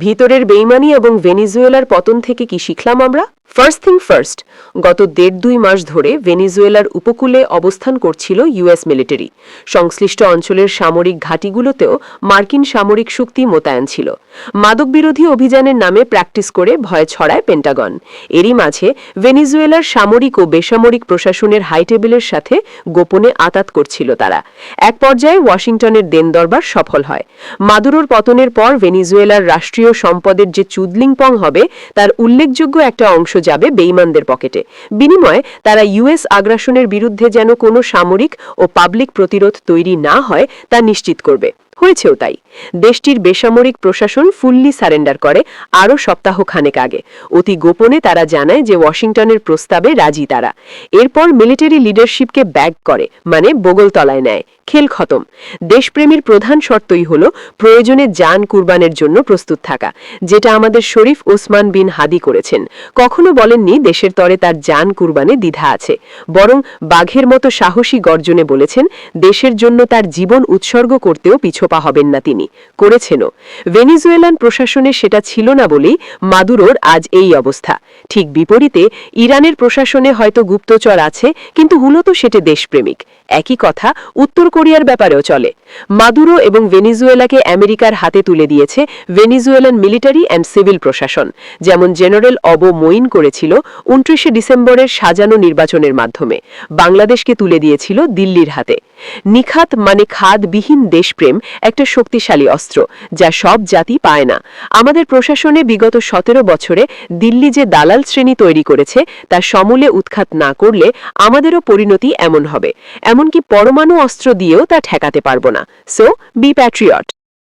ভিতরের বেইমানি এবং ভেনিজুয়েলার পতন থেকে কি শিখলাম আমরা? ফার্স্ট থিং ফার্স্ট, গত ১.৫-২ মাস ধরে ভেনিজুয়েলার উপকূলে অবস্থান করছিল ইউএস মিলিটারি। সংশ্লিষ্ট অঞ্চলের সামরিক ঘাঁটিগুলোতেও মার্কিন সামরিক শক্তি মোতায়েন ছিল। মাদকবিরোধী অভিযানের নামে প্র্যাকটিস করে ভয় ছড়ায় পেন্টাগন। এরই মাঝে ভেনিজুয়েলার সামরিক ও বেসামরিক প্রশাসনের হাই টেবিলের সাথে গোপনে আঁতাত করছিল তারা। এক পর্যায়ে ওয়াশিংটনের দেনদরবার সফল হয়। মাদুরোর পতনের পর ভেনিজুয়েলার রাষ্ট্রীয় সম্পদের যে চুদলিংপং হবে তার উল্লেখযোগ্য একটা অংশ যাবে বেইমানদের পকেটে। বিনিময়ে তারা ইউএস আগ্রাসনের বিরুদ্ধে যেন কোনো সামরিক ও পাবলিক প্রতিরোধ তৈরি না হয় তা নিশ্চিত করবে। হয়েছেও তাই। দেশটির বেসামরিক প্রশাসন ফুললি সারেন্ডার করে আরও সপ্তাহখানেক আগে। অতি গোপনে তারা জানায় যে ওয়াশিংটনের প্রস্তাবে রাজি তারা। এরপর মিলিটারি লিডারশিপকে ব্যাক করে, মানে বগলতলায় নেয়। খেল খতম। দেশপ্রেমীর প্রধান শর্তই হল প্রয়োজনে জান কুরবানের জন্য প্রস্তুত থাকা, যেটা আমাদের শরীফ ওসমান বিন হাদি করেছেন। কখনো বলেননি দেশের তরে তার জান কুরবানে দ্বিধা আছে, বরং বাঘের মতো সাহসী গর্জনে বলেছেন দেশের জন্য তার জীবন উৎসর্গ করতেও পিছপা হবেন না তিনি। করেছেনও। ভেনিজুয়েলান প্রশাসনে সেটা ছিল না বলেই মাদুরোর আজ এই অবস্থা। ঠিক বিপরীতে ইরানের প্রশাসনে হয়তো গুপ্তচর আছে, কিন্তু মূলত সেটা দেশপ্রেমিক। একই কথা উত্তর কোরিয়ার ব্যাপারেও চলে। মাদুরো এবং ভেনিজুয়েলাকে আমেরিকার হাতে তুলে দিয়েছে ভেনিজুয়েলান মিলিটারি অ্যান্ড সিভিল প্রশাসন, যেমন জেনারেল অবো মোইন করেছিল ২৯শে ডিসেম্বরের সাজানো নির্বাচনের মাধ্যমে। বাংলাদেশকে তুলে দিয়েছিল দিল্লির হাতে। নিখাত মানে খাদবিহীন দেশপ্রেম একটা শক্তিশালী অস্ত্র, যা সব জাতি পায় না। আমাদের প্রশাসনে বিগত ১৭ বছরে দিল্লি যে দালাল শ্রেণী তৈরি করেছে তা সমূলে উৎখাত না করলে আমাদেরও পরিণতি এমন হবে। এমনকি পরমাণু অস্ত্র দিয়েও তা ঠেকাতে পারব না। So be Patriot.